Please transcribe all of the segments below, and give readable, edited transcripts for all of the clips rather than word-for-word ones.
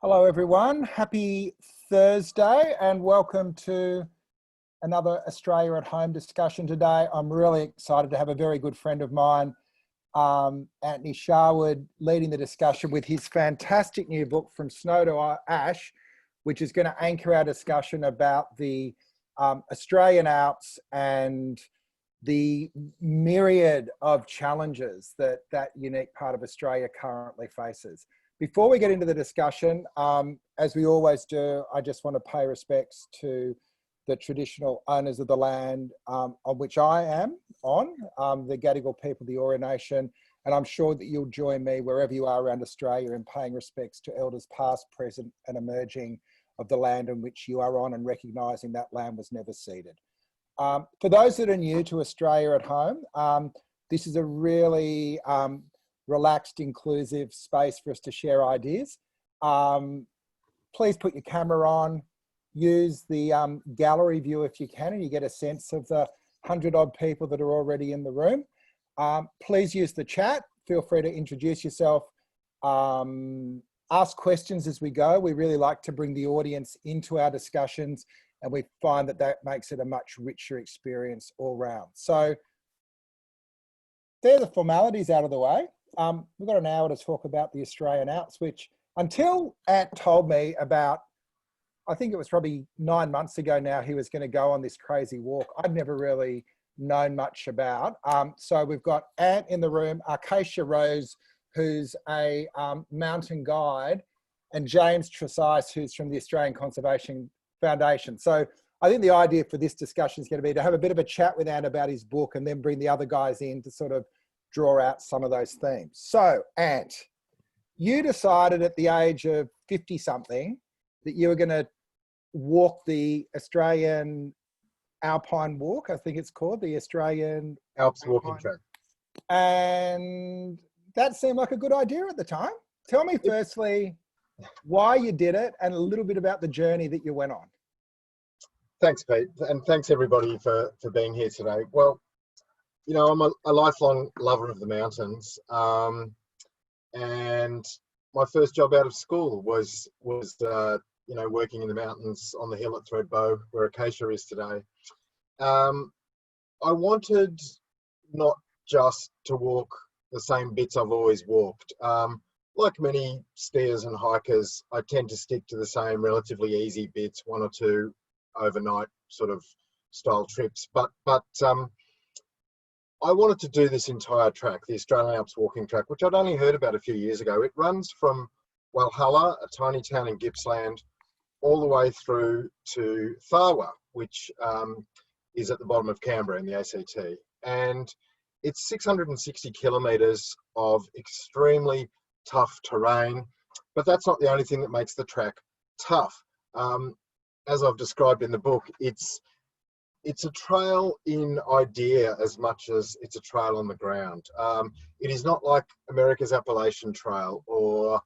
Hello everyone, happy Thursday and welcome to another Australia at Home discussion today. I'm really excited to have a very good friend of mine, Anthony Sharwood, leading the discussion with his fantastic new book, From Snow to Ash, which is going to anchor our discussion about the Australian Alps and the myriad of challenges that that unique part of Australia currently faces. Before we get into the discussion, as we always do, I just want to pay respects to the traditional owners of the land on which I am on, the Gadigal people, the Eora Nation, and I'm sure that you'll join me wherever you are around Australia in paying respects to elders past, present and emerging of the land in which you are on and recognising that land was never ceded. For those that are new to Australia at Home, this is a really relaxed, inclusive space for us to share ideas. Please put your camera on, use the gallery view if you can, and you get a sense of the 100-odd people that are already in the room. Please use the chat. Feel free to introduce yourself. Ask questions as we go. We really like to bring the audience into our discussions, and we find that that makes it a much richer experience all round. So they're the formalities out of the way. We've got an hour to talk about the Australian Alps, which until Ant told me about, I think it was probably 9 months ago now, he was going to go on this crazy walk. I'd never really known much about. So we've got Ant in the room, Acacia Rose, who's a mountain guide, and James Tresice, who's from the Australian Conservation Foundation. So I think the idea for this discussion is going to be to have a bit of a chat with Ant about his book and then bring the other guys in to sort of draw out some of those themes. So Ant, you decided at the age of 50 something that you were going to walk the Australian Alpine Walk, I think it's called, the Australian Alps walking track. And that seemed like a good idea at the time. Tell me firstly why you did it and a little bit about the journey that you went on. Thanks, Pete, and thanks everybody for being here today. Well, you know, I'm a lifelong lover of the mountains, and my first job out of school was you know, working in the mountains on the hill at Thredbo, where Acacia is today. I wanted not just to walk the same bits I've always walked. Like many skiers and hikers, I tend to stick to the same relatively easy bits, one or two overnight sort of style trips. But I wanted to do this entire track, the Australian Alps walking track, which I'd only heard about a few years ago. It runs from Walhalla, a tiny town in Gippsland, all the way through to Tharwa, which is at the bottom of Canberra in the ACT. And it's 660 kilometres of extremely tough terrain, but that's not the only thing that makes the track tough. As I've described in the book, it's a trail in idea as much as it's a trail on the ground. It is not like America's Appalachian Trail or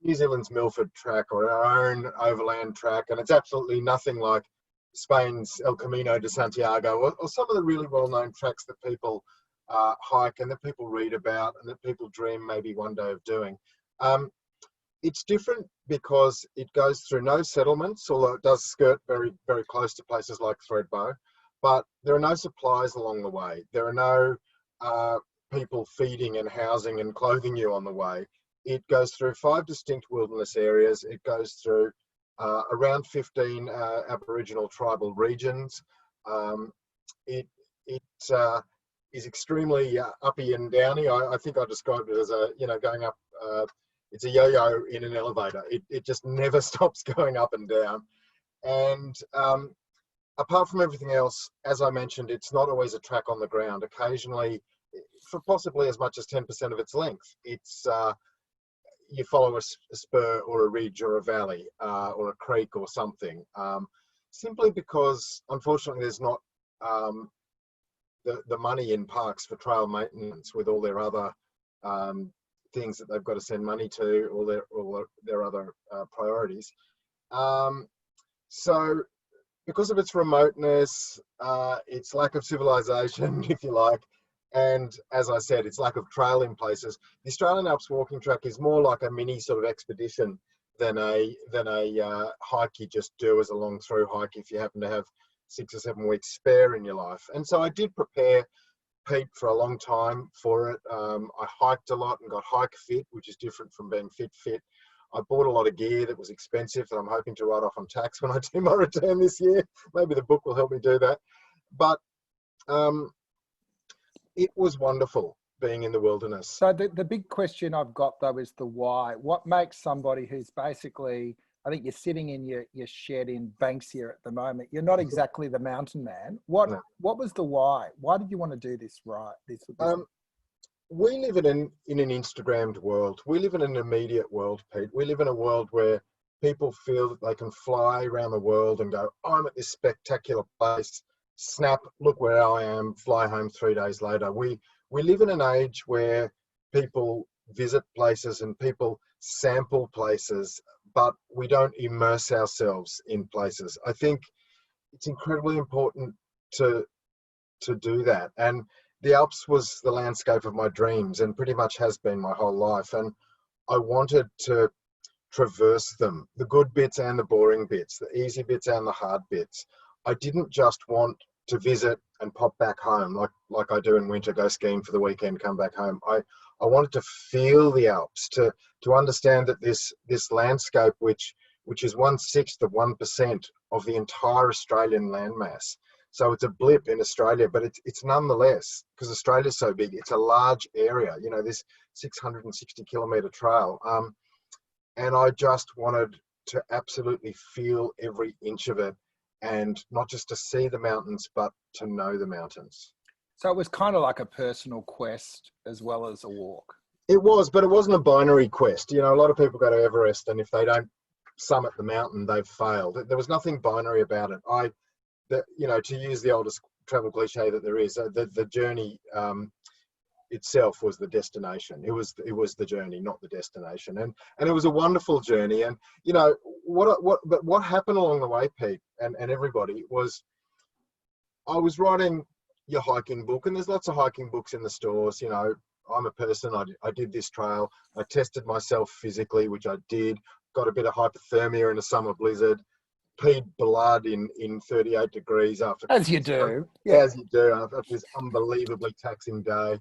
New Zealand's Milford Track or our own overland track, and it's absolutely nothing like Spain's El Camino de Santiago or some of the really well-known tracks that people hike and that people read about and that people dream maybe one day of doing. It's different because it goes through no settlements, although it does skirt very, very close to places like Thredbo, but there are no supplies along the way. There are no people feeding and housing and clothing you on the way. It goes through 5 distinct wilderness areas. It goes through around 15 Aboriginal tribal regions. It is extremely uppy and downy. I think I described it as going up. It's a yo-yo in an elevator. It just never stops going up and down. And apart from everything else, as I mentioned, it's not always a track on the ground. Occasionally, for possibly as much as 10% of its length, it's you follow a spur or a ridge or a valley or a creek or something. Simply because, unfortunately, there's not the money in parks for trail maintenance with all their other things that they've got to send money to, all their other priorities. So because of its remoteness, its lack of civilization, if you like, and as I said, its lack of trail in places, the Australian Alps walking track is more like a mini sort of expedition than a hike you just do as a long through hike if you happen to have 6 or 7 weeks spare in your life. And so I did prepare, Pete, for a long time for it. I hiked a lot and got hike fit, which is different from being fit. I bought a lot of gear that was expensive that I'm hoping to write off on tax when I do my return this year. Maybe the book will help me do that. But it was wonderful being in the wilderness. So the big question I've got though is the why. What makes somebody who's basically, I think you're sitting in your shed in Banksia at the moment. You're not exactly the mountain man. What was the why? Why did you want to do this right? We live in an Instagrammed world. We live in an immediate world, Pete. We live in a world where people feel that they can fly around the world and go, I'm at this spectacular place, snap, look where I am, fly home 3 days later. We live in an age where people visit places and people sample places, but we don't immerse ourselves in places. I think it's incredibly important to do that. And the Alps was the landscape of my dreams and pretty much has been my whole life. And I wanted to traverse them, the good bits and the boring bits, the easy bits and the hard bits. I didn't just want to visit and pop back home like I do in winter, go skiing for the weekend, come back home. I wanted to feel the Alps, to understand that this landscape, which is 1/6 of 1% of the entire Australian landmass. So it's a blip in Australia, but it's nonetheless, because Australia's so big, it's a large area, you know, this 660 kilometre trail. And I just wanted to absolutely feel every inch of it, and not just to see the mountains, but to know the mountains. So it was kind of like a personal quest as well as a walk. It was, but it wasn't a binary quest. You know, a lot of people go to Everest and if they don't summit the mountain, they've failed. There was nothing binary about it. You know, to use the oldest travel cliche that there is, the journey itself was the destination. It was the journey, not the destination. And it was a wonderful journey. And you know what happened along the way, Pete, and everybody, was I was writing your hiking book, and there's lots of hiking books in the stores. You know, I'm a person. I did this trail. I tested myself physically, which I did. Got a bit of hypothermia in a summer blizzard. Peed blood in 38 degrees after. As you do. Yeah. As you do after this unbelievably taxing day.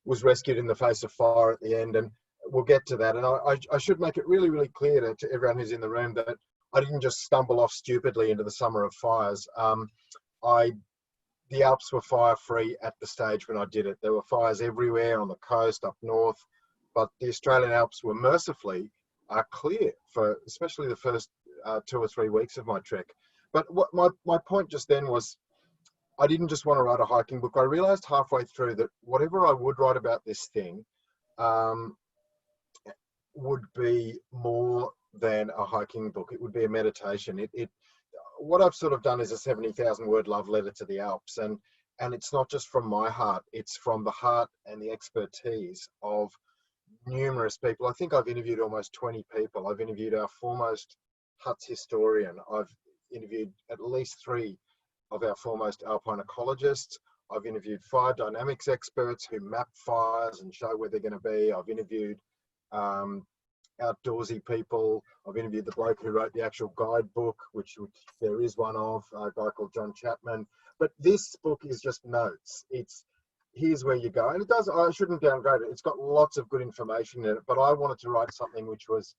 Was rescued in the face of fire at the end, and we'll get to that. And I should make it really, really clear to everyone who's in the room that I didn't just stumble off stupidly into the summer of fires. The Alps were fire-free at the stage when I did it. There were fires everywhere on the coast, up north, but the Australian Alps were mercifully clear for especially the first 2 or 3 weeks of my trek. But what my point just then was, I didn't just want to write a hiking book. I realized halfway through that whatever I would write about this thing would be more than a hiking book. It would be a meditation. What I've sort of done is a 70,000 word love letter to the Alps, and it's not just from my heart, it's from the heart and the expertise of numerous people. I think I've interviewed almost 20 people. I've interviewed our foremost huts historian. I've interviewed at least 3 of our foremost alpine ecologists. I've interviewed fire dynamics experts who map fires and show where they're going to be. I've interviewed outdoorsy people. I've interviewed the bloke who wrote the actual guidebook, which there is one of, a guy called John Chapman. But this book is just notes. It's here's where you go. And it does, I shouldn't downgrade it. It's got lots of good information in it, but I wanted to write something which was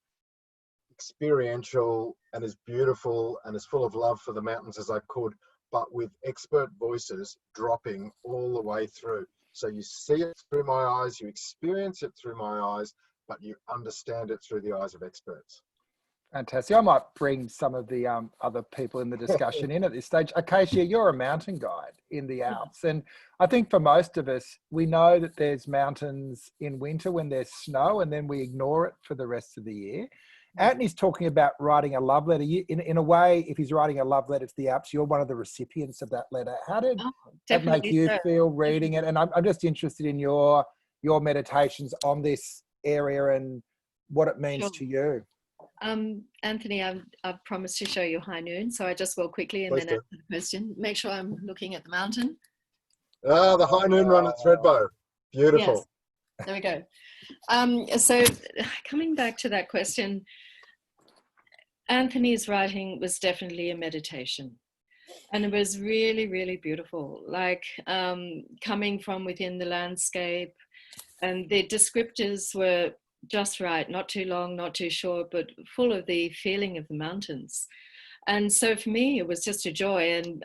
experiential and as beautiful and as full of love for the mountains as I could, but with expert voices dropping all the way through. So you see it through my eyes, you experience it through my eyes, but you understand it through the eyes of experts. Fantastic. I might bring some of the other people in the discussion in at this stage. Acacia, you're a mountain guide in the Alps. And I think for most of us, we know that there's mountains in winter when there's snow, and then we ignore it for the rest of the year. Anthony's talking about writing a love letter. In a way, if he's writing a love letter to the Alps, you're one of the recipients of that letter. How did that make you feel reading it? And I'm just interested in your meditations on this area and what it means to you. Anthony, I've promised to show you high noon, so I just will quickly and then answer the question. Make sure I'm looking at the mountain. The high noon run at Thredbo. Beautiful. Yes. There we go. So coming back to that question, Anthony's writing was definitely a meditation. And it was really, really beautiful, like coming from within the landscape. And the descriptors were just right, not too long, not too short, but full of the feeling of the mountains. And so for me, it was just a joy. And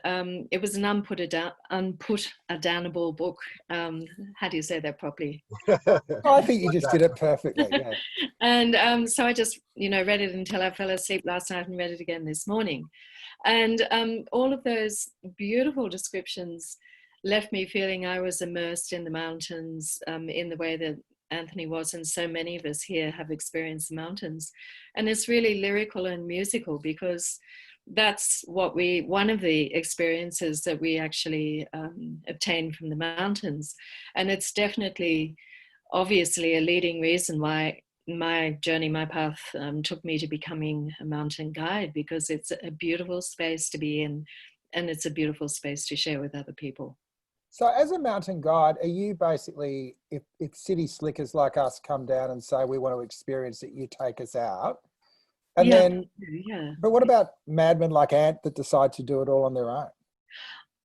it was an unput-a-downable book. How do you say that properly? I think you just did it perfectly. Yeah. And so I just, read it until I fell asleep last night and read it again this morning. And all of those beautiful descriptions left me feeling I was immersed in the mountains in the way that Anthony was, and so many of us here have experienced the mountains. And it's really lyrical and musical, because that's what one of the experiences that we actually obtain from the mountains. And it's definitely, obviously, a leading reason why my journey, my path took me to becoming a mountain guide, because it's a beautiful space to be in, and it's a beautiful space to share with other people. So as a mountain guide, are you basically, if city slickers like us come down and say, we want to experience it, you take us out? And then, but what about madmen like Ant that decide to do it all on their own?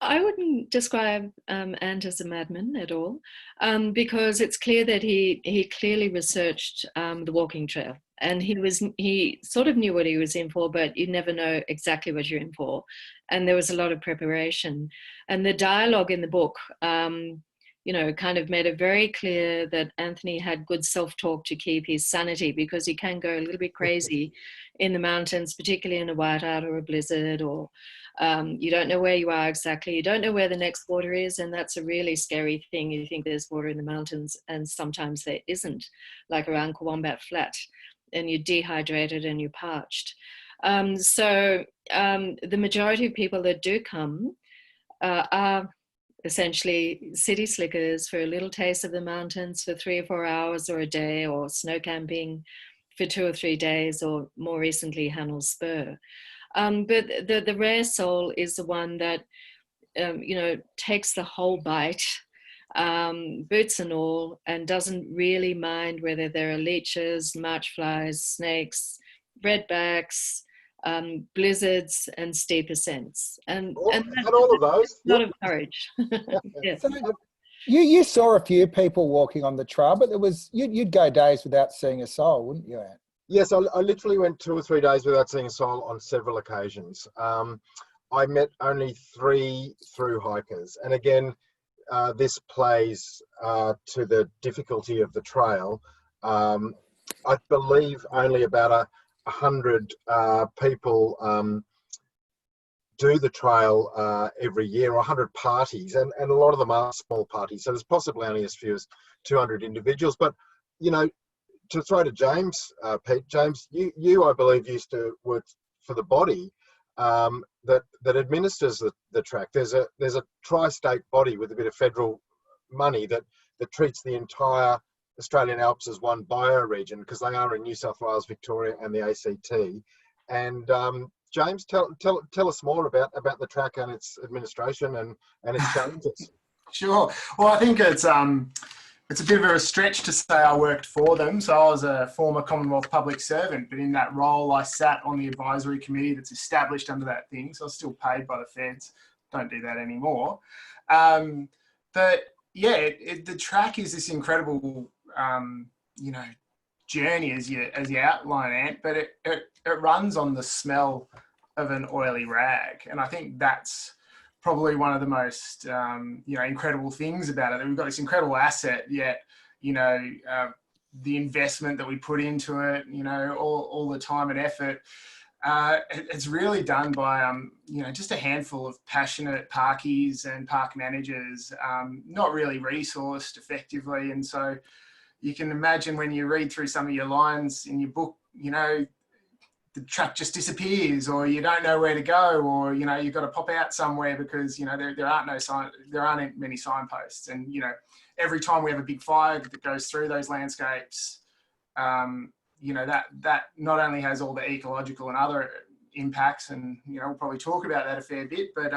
I wouldn't describe Ant as a madman at all, because it's clear that he clearly researched the walking trail, and he sort of knew what he was in for, but you never know exactly what you're in for. And there was a lot of preparation, and the dialogue in the book, kind of made it very clear that Anthony had good self-talk to keep his sanity, because he can go a little bit crazy in the mountains, particularly in a whiteout or a blizzard, or you don't know where you are exactly. You don't know where the next water is, and that's a really scary thing. You think there's water in the mountains, and sometimes there isn't, like around Kawambat Flat, and you're dehydrated and you're parched. So the majority of people that do come are essentially city slickers for a little taste of the mountains for 3 or 4 hours or a day, or snow camping for 2 or 3 days, or more recently Hannell Spur. But the rare soul is the one that takes the whole bite, boots and all, and doesn't really mind whether there are leeches, march flies, snakes, redbacks, blizzards, and steep ascents, and all of those. A lot of courage. Yeah. So you saw a few people walking on the trail, but you'd go days without seeing a soul, wouldn't you, Ant? Yes, I literally went 2 or 3 days without seeing a soul on several occasions. I met only 3 through hikers, and again, this plays to the difficulty of the trail. I believe only about 100 people do the trail every year, or 100 parties, and a lot of them are small parties. So there's possibly only as few as 200 individuals. But to throw to James, Pete, James, you I believe used to work for the body that administers the track. There's a tri-state body with a bit of federal money that treats the entire Australian Alps as one bioregion, because they are in New South Wales, Victoria, and the ACT. And James, tell us more about the track and its administration and its challenges. Sure. Well, I think it's a bit of a stretch to say I worked for them. So I was a former Commonwealth public servant, but in that role, I sat on the advisory committee that's established under that thing. So I was still paid by the feds. Don't do that anymore. But yeah, the track is this incredible, journey as you outline, Ant, but it runs on the smell of an oily rag. And I think that's probably one of the most, incredible things about it, that we've got this incredible asset, yet, the investment that we put into it, all the time and effort, it's really done by, just a handful of passionate parkies and park managers, not really resourced effectively. And so you can imagine when you read through some of your lines in your book, the track just disappears, or you don't know where to go, or you've got to pop out somewhere because there aren't many signposts. And every time we have a big fire that goes through those landscapes, that not only has all the ecological and other impacts, and we'll probably talk about that a fair bit, but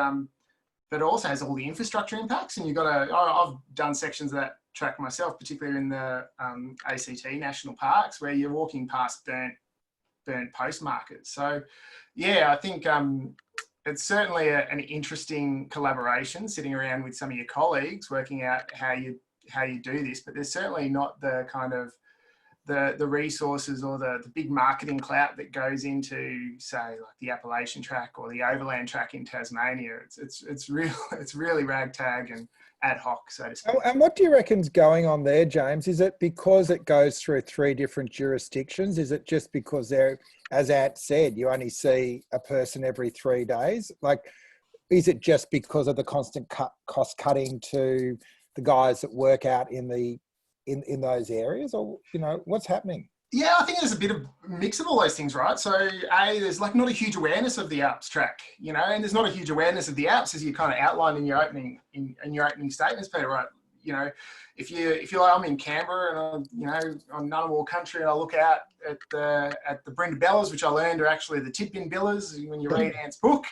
it also has all the infrastructure impacts. And I've done sections of that track myself, particularly in the ACT national parks, where you're walking past burnt postmarkers. So, yeah, I think it's certainly an interesting collaboration, sitting around with some of your colleagues, working out how you do this. But there's certainly not the kind of the resources or the big marketing clout that goes into, say, like the Appalachian track or the Overland track in Tasmania. It's really ragtag and ad hoc, so to speak. And what do you reckon's going on there, James? Is it because it goes through 3 different jurisdictions? Is it just because they're, as Ant said, you only see a person every 3 days? Like, is it just because of the constant cost cutting to the guys that work out in those areas, or what's happening? Yeah, I think there's a bit of mix of all those things, right? So, there's like not a huge awareness of the Alps track, and there's not a huge awareness of the Alps, as you kind of outlined in your opening statements, Peter, right? If you're like, I'm in Canberra and I'm Ngunnawal country, and I look out at the Brindabellas, which I learned are actually the Tidbin Billas when you read Ant's book.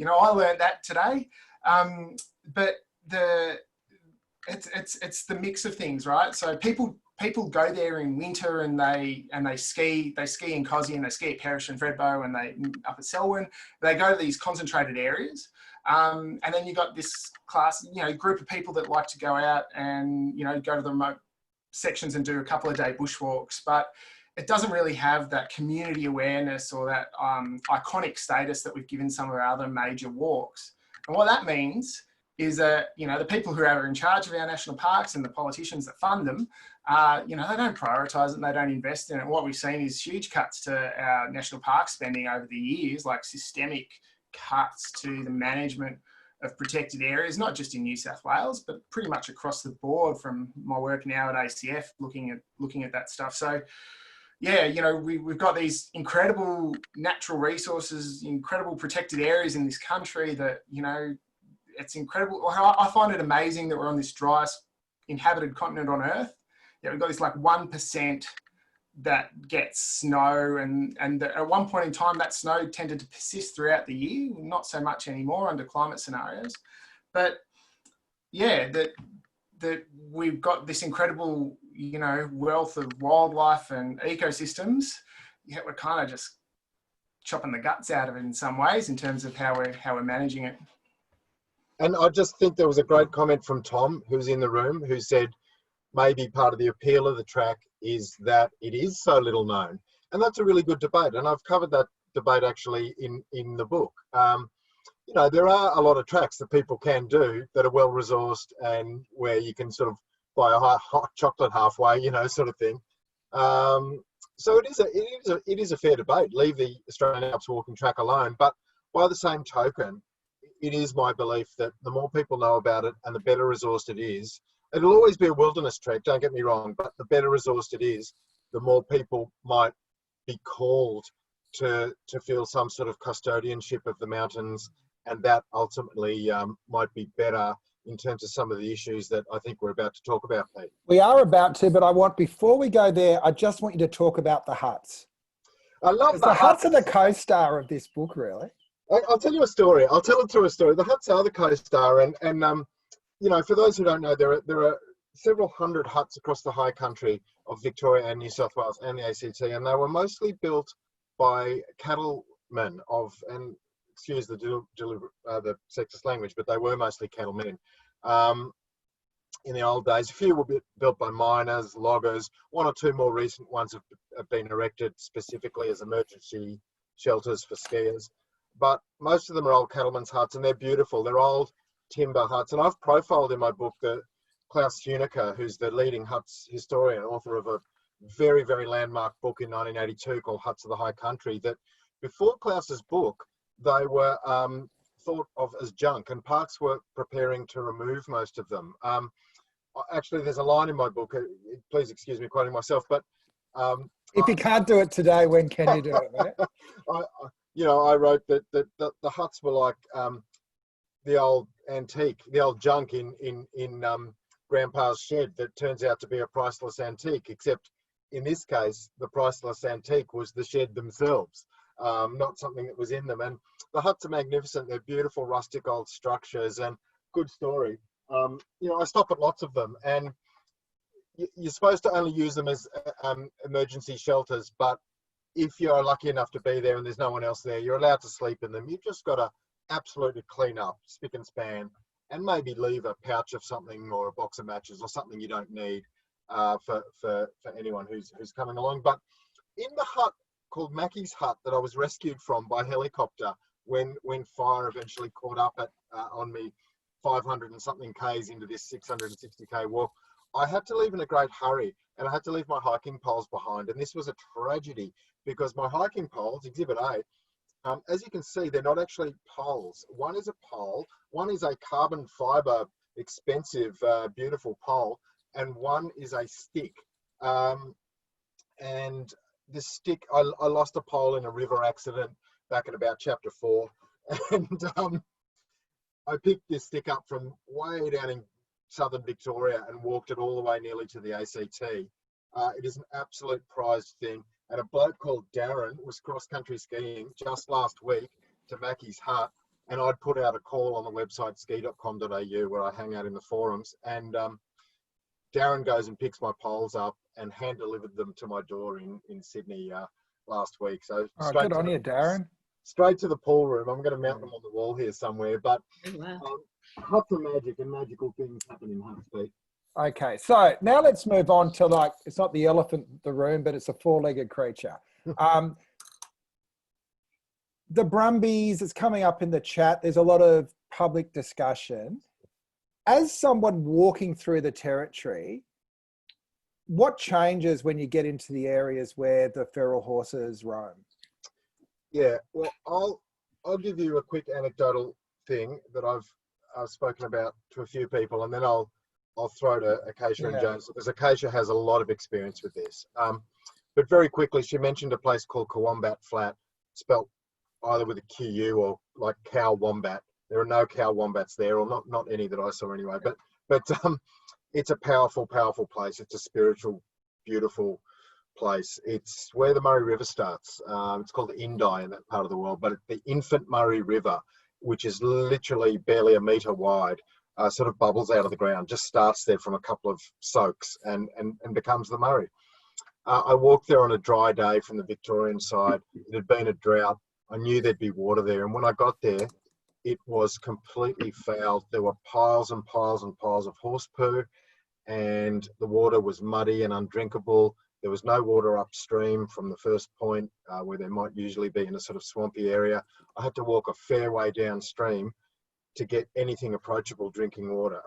I learned that today. But it's the mix of things, right? So people go there in winter and they ski in Cosy and they ski at Perish and Fredbo and they up at Selwyn. They go to these concentrated areas, and then you got this class, group of people that like to go out and go to the remote sections and do a couple of day bushwalks, but it doesn't really have that community awareness or that iconic status that we've given some of our other major walks. And what that means is that, the people who are in charge of our national parks and the politicians that fund them, they don't prioritise it and they don't invest in it. And what we've seen is huge cuts to our national park spending over the years, like systemic cuts to the management of protected areas, not just in New South Wales, but pretty much across the board from my work now at ACF, looking at that stuff. So, yeah, we've got these incredible natural resources, incredible protected areas in this country that, it's incredible. I find it amazing that we're on this driest inhabited continent on Earth. Yeah, we've got this like 1% that gets snow, and at one point in time, that snow tended to persist throughout the year. Not so much anymore under climate scenarios, but yeah, that we've got this incredible, wealth of wildlife and ecosystems. Yet we're kind of just chopping the guts out of it in some ways in terms of how we're managing it. And I just think there was a great comment from Tom, who's in the room, who said maybe part of the appeal of the track is that it is so little known. And that's a really good debate. And I've covered that debate actually in the book. There are a lot of tracks that people can do that are well resourced and where you can sort of buy a hot chocolate halfway, sort of thing. So it is a fair debate. Leave the Australian Alps walking track alone. But by the same token, it is my belief that the more people know about it and the better resourced it is, it'll always be a wilderness trek, don't get me wrong, but the better resourced it is, the more people might be called to feel some sort of custodianship of the mountains, and that ultimately might be better in terms of some of the issues that I think we're about to talk about, Pete. We are about to, but before we go there, I just want you to talk about the huts. I love the huts are the co-star of this book, really. I'll tell you a story. I'll tell it through a story. The huts are the co-star, and for those who don't know, there are several hundred huts across the high country of Victoria and New South Wales and the ACT, and they were mostly built by cattlemen and excuse the sexist language, but they were mostly cattlemen. In the old days, a few were built by miners, loggers. 1 or 2 more recent ones have been erected specifically as emergency shelters for skiers. But most of them are old cattlemen's huts, and they're beautiful. They're old timber huts. And I've profiled in my book Klaus Huneker, who's the leading huts historian, author of a very, very landmark book in 1982 called Huts of the High Country, that before Klaus's book, they were thought of as junk, and parks were preparing to remove most of them. Actually, there's a line in my book, please excuse me quoting myself, but... if you can't do it today, when can you do it, mate? I wrote that the huts were like the old antique, the old junk in Grandpa's shed that turns out to be a priceless antique, except in this case, the priceless antique was the shed themselves, not something that was in them. And the huts are magnificent. They're beautiful, rustic old structures, and good story. I stop at lots of them, and you're supposed to only use them as emergency shelters, but if you're lucky enough to be there and there's no one else there, you're allowed to sleep in them. You've just got to absolutely clean up, spick and span, and maybe leave a pouch of something or a box of matches or something you don't need for anyone who's coming along. But in the hut called Mackie's Hut that I was rescued from by helicopter when fire eventually caught up on me 500 and something Ks into this 660K walk, I had to leave in a great hurry, and I had to leave my hiking poles behind. And this was a tragedy because my hiking poles, Exhibit A, as you can see, they're not actually poles. One is a pole, one is a carbon fiber, expensive, beautiful pole, and one is a stick. And the stick, I lost a pole in a river accident back in about chapter 4. And I picked this stick up from way down in southern Victoria and walked it all the way nearly to the ACT. It is an absolute prized thing. And a bloke called Darren was cross-country skiing just last week to Mackie's Hut, and I'd put out a call on the website ski.com.au where I hang out in the forums, and Darren goes and picks my poles up and hand-delivered them to my door in Sydney last week. So good on you, Darren. Straight to the pool room. I'm going to mount them on the wall here somewhere, but Wow. huts are magic, and magical things happen in huts, Pete. Okay, so now let's move on to, like, it's not the elephant in the room, but it's a four-legged creature. The Brumbies is coming up in the chat. There's a lot of public discussion. As someone walking through the territory, what changes when you get into the areas where the feral horses roam? Yeah, well, I'll give you a quick anecdotal thing that I've spoken about to a few people, and then I'll throw to Acacia and Jones, because Acacia has a lot of experience with this. But very quickly, she mentioned a place called Coombat Flat, spelt either with a QU or like cow wombat. There are no cow wombats there, or not any that I saw anyway. But it's a powerful, powerful place. It's a spiritual, beautiful place. It's where the Murray River starts. It's called Indi in that part of the world, but the infant Murray River, which is literally barely a metre wide, sort of bubbles out of the ground, just starts there from a couple of soaks and becomes the Murray. I walked there on a dry day from the Victorian side. It had been a drought. I knew there'd be water there. And when I got there, it was completely fouled. There were piles and piles and piles of horse poo, and the water was muddy and undrinkable. There was no water upstream from the first point where there might usually be in a sort of swampy area. I had to walk a fair way downstream to get anything approaching drinking water.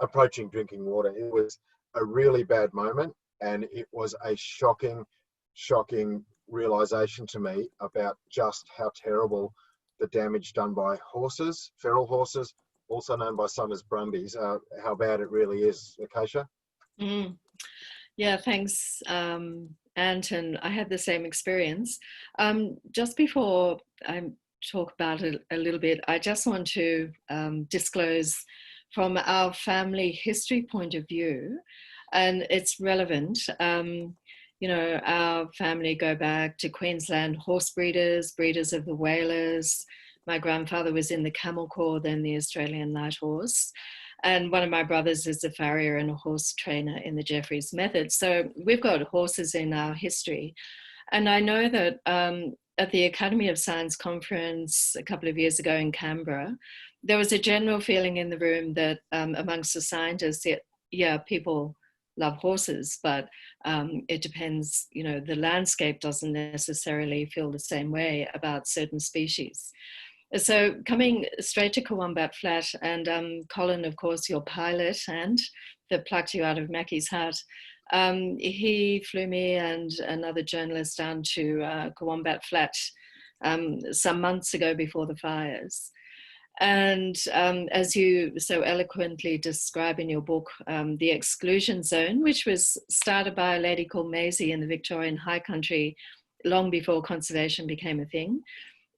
It was a really bad moment, and it was a shocking realization to me about just how terrible the damage done by horses, feral horses, also known by some as Brumbies, how bad it really is. Acacia? Yeah, thanks, Anton. I had the same experience. Just before I talk about it a little bit, I just want to disclose from our family history point of view, and it's relevant. You know, our family go back to Queensland horse breeders of the Whalers. My grandfather was in the Camel Corps, then the Australian Light Horse. And one of my brothers is a farrier and a horse trainer in the Jeffreys method. So we've got horses in our history. And I know that at the Academy of Science conference a couple of years ago in Canberra, there was a general feeling in the room that amongst the scientists that, yeah, people love horses, but it depends, you know, the landscape doesn't necessarily feel the same way about certain species. So coming straight to Coombat Flat, and Colin, of course, your pilot and that plucked you out of Mackie's Hut, he flew me and another journalist down to Coombat Flat some months ago before the fires. And as you so eloquently describe in your book, the exclusion zone, which was started by a lady called Maisie in the Victorian High Country long before conservation became a thing.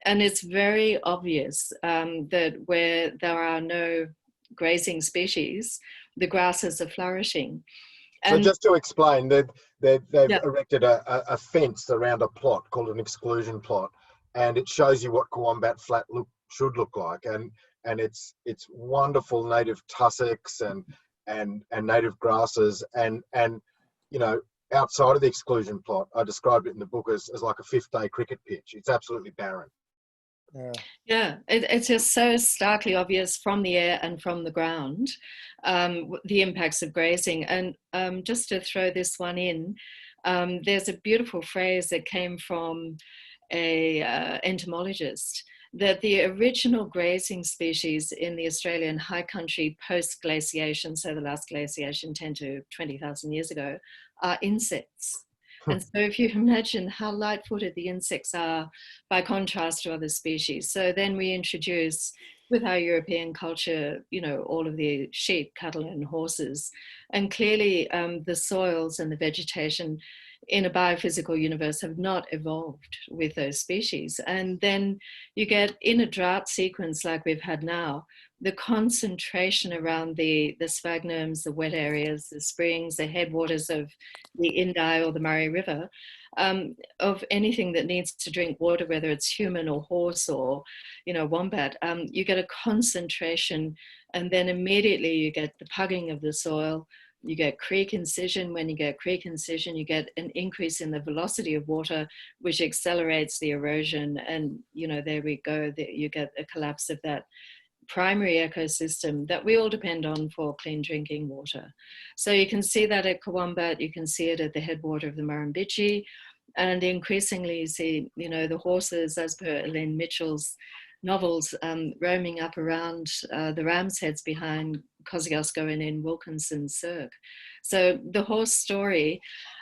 And it's very obvious that where there are no grazing species, the grasses are flourishing. And so just to explain, they've erected a fence around a plot called an exclusion plot, and it shows you what Coombat Flat should look like, and it's wonderful native tussocks and native grasses, and you know, outside of the exclusion plot, I described it in the book as like a fifth-day cricket pitch. It's absolutely barren. Yeah. Yeah, it's just so starkly obvious from the air and from the ground, the impacts of grazing. And just to throw this one in, there's a beautiful phrase that came from a entomologist, that the original grazing species in the Australian high country post-glaciation, so the last glaciation 10 to 20,000 years ago, are insects. And so if you imagine how light-footed the insects are by contrast to other species, so then we introduce with our European culture, you know, all of the sheep, cattle and horses, and clearly the soils and the vegetation in a biophysical universe have not evolved with those species. And then you get, in a drought sequence like we've had now, the concentration around the sphagnums, the wet areas, the springs, the headwaters of the Indi or the Murray River, of anything that needs to drink water, whether it's human or horse or, you know, wombat, you get a concentration, and then immediately you get the pugging of the soil. You get creek incision. When you get creek incision, you get an increase in the velocity of water, which accelerates the erosion. And, you know, there we go. You get a collapse of that primary ecosystem that we all depend on for clean drinking water. So you can see that at Kawambat, you can see it at the headwater of the Murrumbidgee, and increasingly you see, you know, the horses, as per Elaine Mitchell's novels, roaming up around the ram's heads behind Kosciuszko and in Wilkinson's Cirque. So the horse story,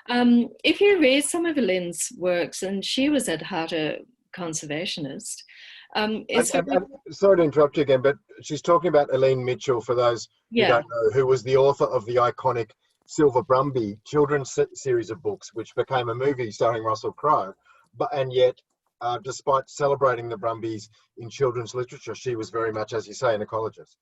if you read some of Elaine's works, and she was at heart a conservationist, sorry to interrupt you again, but she's talking about Elaine Mitchell, for those who yeah, don't know, who was the author of the iconic Silver Brumby children's series of books, which became a movie starring Russell Crowe. And yet, despite celebrating the Brumbies in children's literature, she was very much, as you say, an ecologist.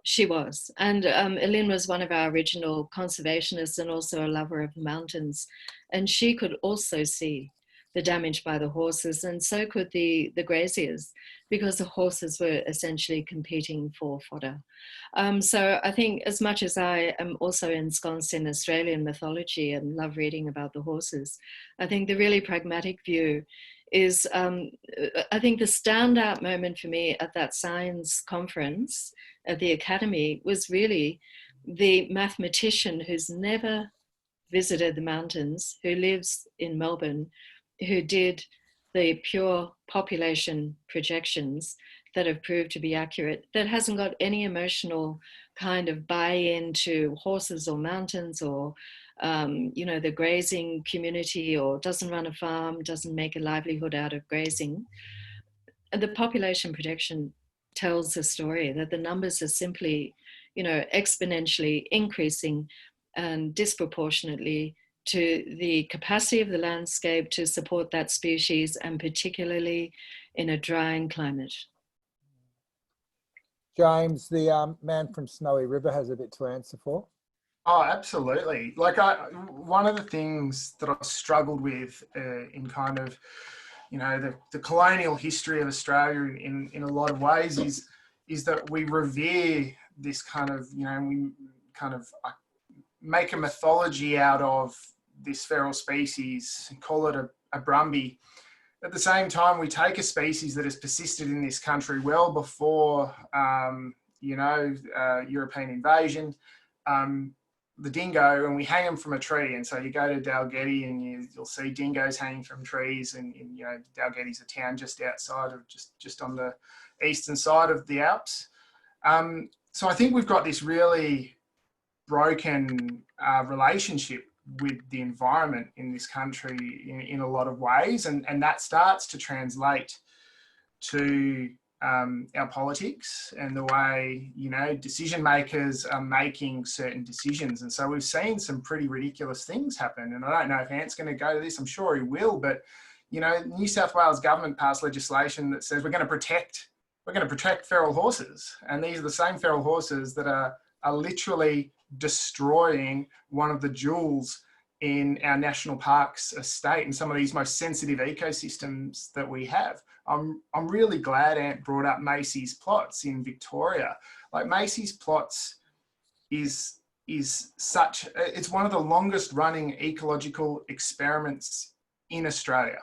she was. And Elaine was one of our original conservationists and also a lover of the mountains. And she could also see the damage by the horses, and so could the graziers, because the horses were essentially competing for fodder. So I think, as much as I am also ensconced in Australian mythology and love reading about the horses, I think the really pragmatic view is, I think the standout moment for me at that science conference at the Academy was really the mathematician who's never visited the mountains, who lives in Melbourne, who did the pure population projections that have proved to be accurate, that hasn't got any emotional kind of buy-in to horses or mountains or, you know, the grazing community, or doesn't run a farm, doesn't make a livelihood out of grazing. And the population projection tells a story that the numbers are simply, you know, exponentially increasing and disproportionately to the capacity of the landscape to support that species, and particularly in a drying climate. James, the man from Snowy River, has a bit to answer for. Oh, absolutely. Like one of the things that I've struggled with in kind of, you know, the colonial history of Australia in a lot of ways is that we revere this kind of, you know, we kind of make a mythology out of this feral species and call it a Brumby. At the same time, we take a species that has persisted in this country well before, you know, European invasion, the dingo, and we hang them from a tree. And so you go to Dalgety and you'll see dingoes hanging from trees, and you know, Dalgety's a town just outside of, just on the eastern side of the Alps. So I think we've got this really broken relationship with the environment in this country in a lot of ways, and that starts to translate to our politics and the way, you know, decision makers are making certain decisions. And so we've seen some pretty ridiculous things happen, and I don't know if Ant's going to go to this, I'm sure he will, but you know, New South Wales government passed legislation that says we're going to protect feral horses, and these are the same feral horses that are literally destroying one of the jewels in our national parks estate and some of these most sensitive ecosystems that we have. I'm really glad Ant brought up Macy's Plots in Victoria. Like, Macy's Plots is it's one of the longest running ecological experiments in Australia.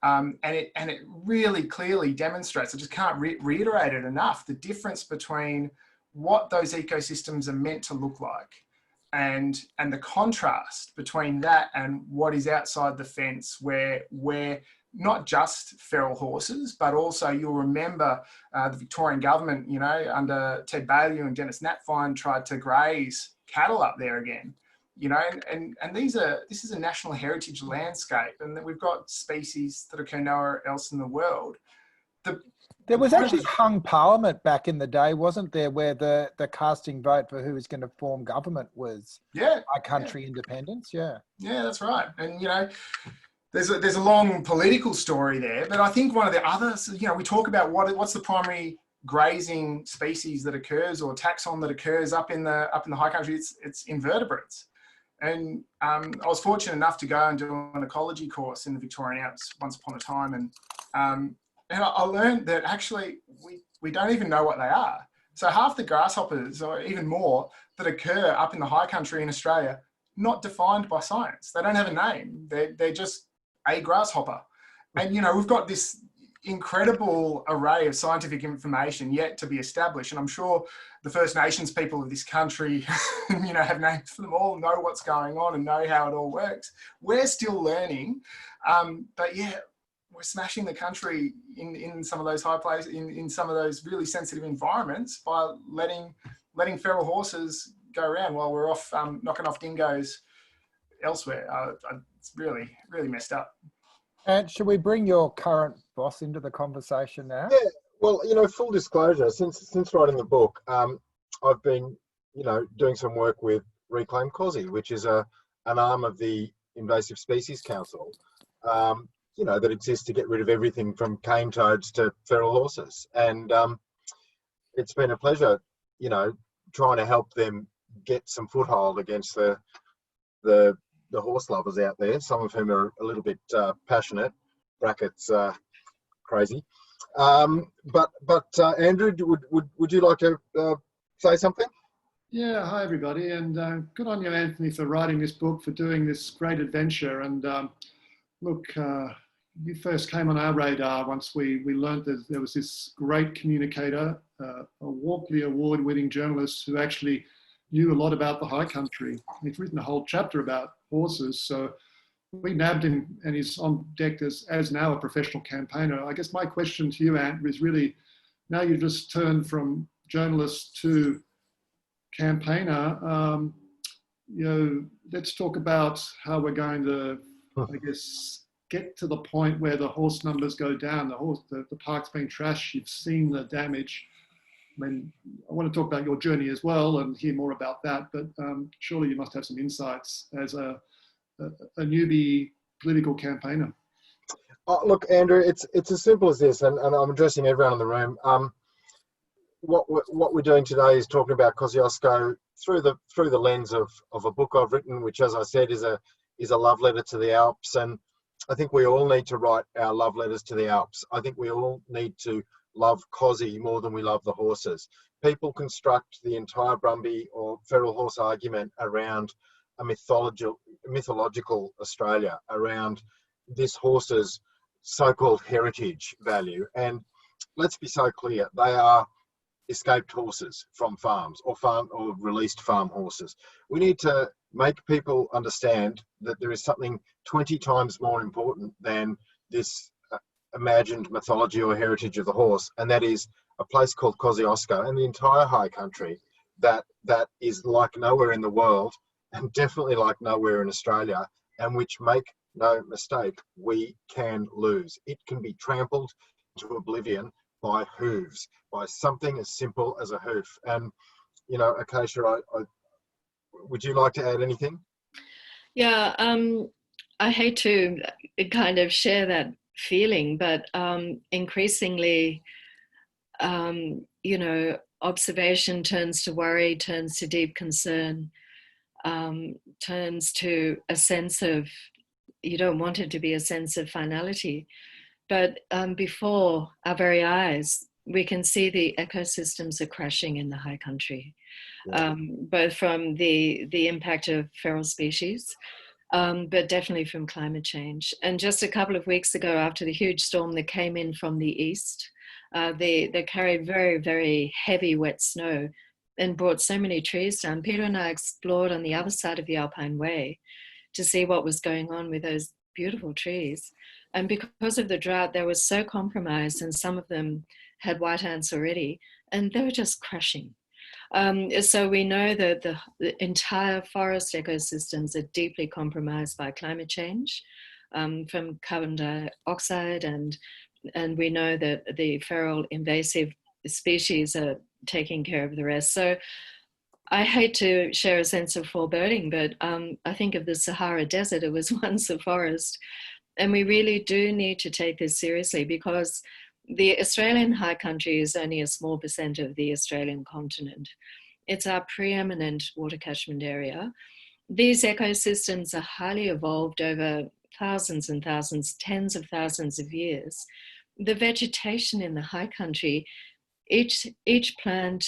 And it really clearly demonstrates, I just can't reiterate it enough, the difference between what those ecosystems are meant to look like and the contrast between that and what is outside the fence, where not just feral horses, but also you'll remember the Victorian government, you know, under Ted Baillieu and Dennis Napfine tried to graze cattle up there again. You know, and this is a national heritage landscape, and we've got species that occur nowhere else in the world. There was actually hung parliament back in the day, wasn't there, where the casting vote for who was going to form government was by country independence. Yeah, that's right. And you know, there's a long political story there, but I think one of the others, you know, we talk about what's the primary grazing species that occurs or taxon that occurs up in the high country. It's invertebrates. And I was fortunate enough to go and do an ecology course in the Victorian Alps once upon a time, and I learned that actually we don't even know what they are. So half the grasshoppers, or even more, that occur up in the high country in Australia, not defined by science. They don't have a name. They're just a grasshopper. And you know, we've got this incredible array of scientific information yet to be established, and I'm sure the First Nations people of this country, you know, have names for them all, know what's going on and know how it all works. We're still learning, but yeah, we're smashing the country in some of those high places, in some of those really sensitive environments by letting feral horses go around while we're off knocking off dingoes elsewhere. It's really, really messed up. And should we bring your current boss into the conversation now? Yeah, well, you know, full disclosure, since writing the book, I've been, you know, doing some work with Reclaim COSI, which is an arm of the Invasive Species Council, you know, that exists to get rid of everything from cane toads to feral horses. And it's been a pleasure, you know, trying to help them get some foothold against the horse lovers out there, some of whom are a little bit passionate, brackets crazy. But Andrew, would you like to say something? Yeah, hi everybody, and good on you, Anthony, for writing this book, for doing this great adventure. And look, you first came on our radar once we learned that there was this great communicator, a Walkley Award-winning journalist who actually knew a lot about the high country. He's written a whole chapter about horses, so we nabbed him, and he's on deck as now a professional campaigner. I guess my question to you, Ant, is really, now you've just turned from journalist to campaigner, you know, let's talk about how we're going to, I guess, get to the point where the horse numbers go down. The park's being trashed. You've seen the damage. I mean, I want to talk about your journey as well and hear more about that, but surely you must have some insights as a newbie political campaigner. Look, Andrew, it's as simple as this, and I'm addressing everyone in the room. What we're doing today is talking about Kosciuszko through the lens of a book I've written, which, as I said, is a love letter to the Alps. And I think we all need to write our love letters to the Alps. I think we all need to love COSI more than we love the horses. People construct the entire Brumby or feral horse argument around a mythological Australia, around this horse's so-called heritage value. And let's be so clear, they are escaped horses from farms or released farm horses. We need to make people understand that there is something 20 times more important than this imagined mythology or heritage of the horse, and that is a place called Kosciuszko and the entire high country that is like nowhere in the world, and definitely like nowhere in Australia, and which, make no mistake, we can lose. It can be trampled to oblivion by hooves, by something as simple as a hoof. And, you know, Acacia, would you like to add anything? Yeah, I hate to kind of share that feeling, but increasingly, you know, observation turns to worry, turns to deep concern, turns to a sense of, you don't want it to be a sense of finality. But before our very eyes, we can see the ecosystems are crashing in the high country, Yeah. both from the impact of feral species, but definitely from climate change. And just a couple of weeks ago, after the huge storm that came in from the east, they carried very, very heavy wet snow and brought so many trees down. Peter and I explored on the other side of the Alpine Way to see what was going on with those beautiful trees. And because of the drought, they were so compromised, and some of them had white ants already, and they were just crashing. So we know that the entire forest ecosystems are deeply compromised by climate change, from carbon dioxide, and we know that the feral invasive species are taking care of the rest. So I hate to share a sense of foreboding, but I think of the Sahara Desert, it was once a forest. And we really do need to take this seriously, because the Australian high country is only a small percent of the Australian continent. It's our preeminent water catchment area. These ecosystems are highly evolved over thousands and thousands, tens of thousands of years. The vegetation in the high country, each plant,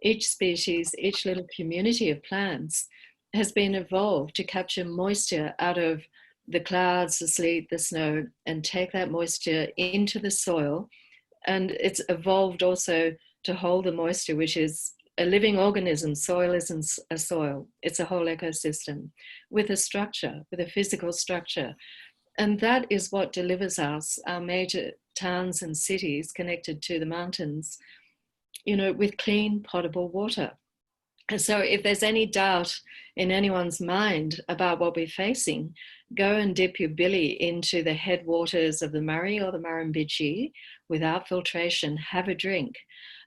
each species, each little community of plants has been evolved to capture moisture out of the clouds, the sleet, the snow, and take that moisture into the soil. And it's evolved also to hold the moisture, which is a living organism. Soil isn't a soil, it's a whole ecosystem with a structure, with a physical structure. And that is what delivers us our major towns and cities connected to the mountains, with clean, potable water. And so if there's any doubt in anyone's mind about what we're facing, go and dip your billy into the headwaters of the Murray or the Murrumbidgee without filtration, have a drink,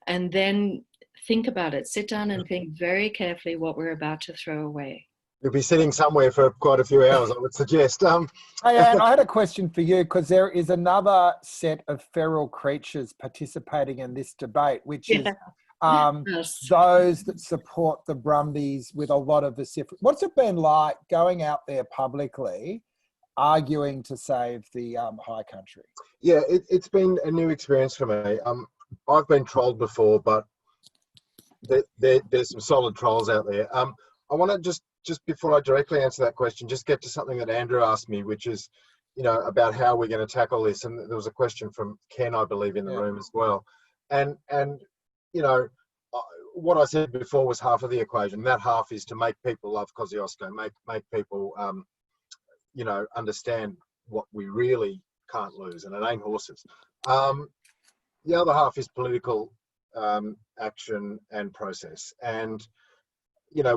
and then think about it. Sit down and think very carefully what we're about to throw away. You'll be sitting somewhere for quite a few hours, I would suggest. Hey, Anne, I had a question for you, because there is another set of feral creatures participating in this debate, which is Yes. those that support the Brumbies with a lot of vociferation. What's it been like going out there publicly arguing to save the high country? Yeah, it's been a new experience for me. I've been trolled before, but there's some solid trolls out there. I want to just before I directly answer that question, just get to something that Andrew asked me, which is, about how we're going to tackle this. And there was a question from Ken, I believe, in the room as well. And what I said before was half of the equation. That half is to make people love Kosciuszko, make people, understand what we really can't lose, and it ain't horses. The other half is political action and process. And,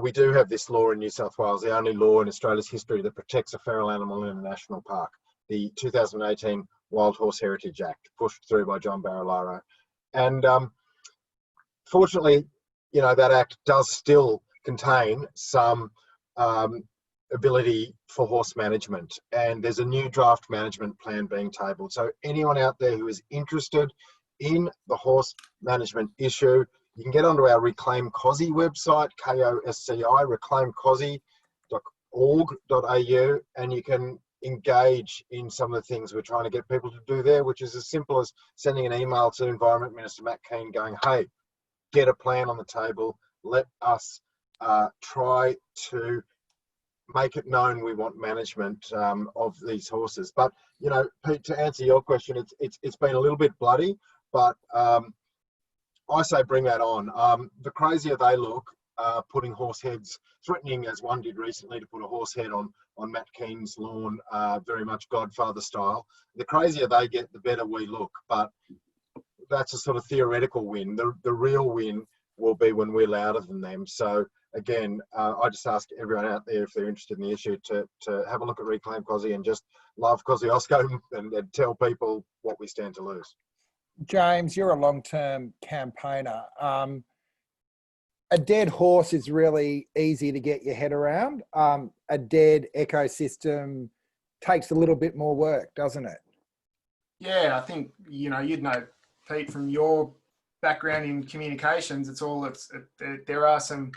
we do have this law in New South Wales, the only law in Australia's history that protects a feral animal in a national park, the 2018 Wild Horse Heritage Act, pushed through by John Barilaro. And fortunately, that act does still contain some ability for horse management, and there's a new draft management plan being tabled. So anyone out there who is interested in the horse management issue, you can get onto our Reclaim Kosci website, KOSCI, reclaimkosci.org.au, and you can engage in some of the things we're trying to get people to do there, which is as simple as sending an email to Environment Minister Matt Keane going, hey, get a plan on the table. Let us try to make it known we want management of these horses. But, Pete, to answer your question, it's been a little bit bloody, but I say bring that on. The crazier they look, putting horse heads, threatening, as one did recently, to put a horse head on Matt Keane's lawn, very much Godfather style. The crazier they get, the better we look. But that's a sort of theoretical win. The real win will be when we're louder than them. So again, I just ask everyone out there, if they're interested in the issue, to have a look at Reclaim Kosci and just love Kosciuszko and tell people what we stand to lose. James, you're a long-term campaigner. A dead horse is really easy to get your head around. A dead ecosystem takes a little bit more work, doesn't it? Yeah, I think, you'd know, Pete, from your background in communications, there are some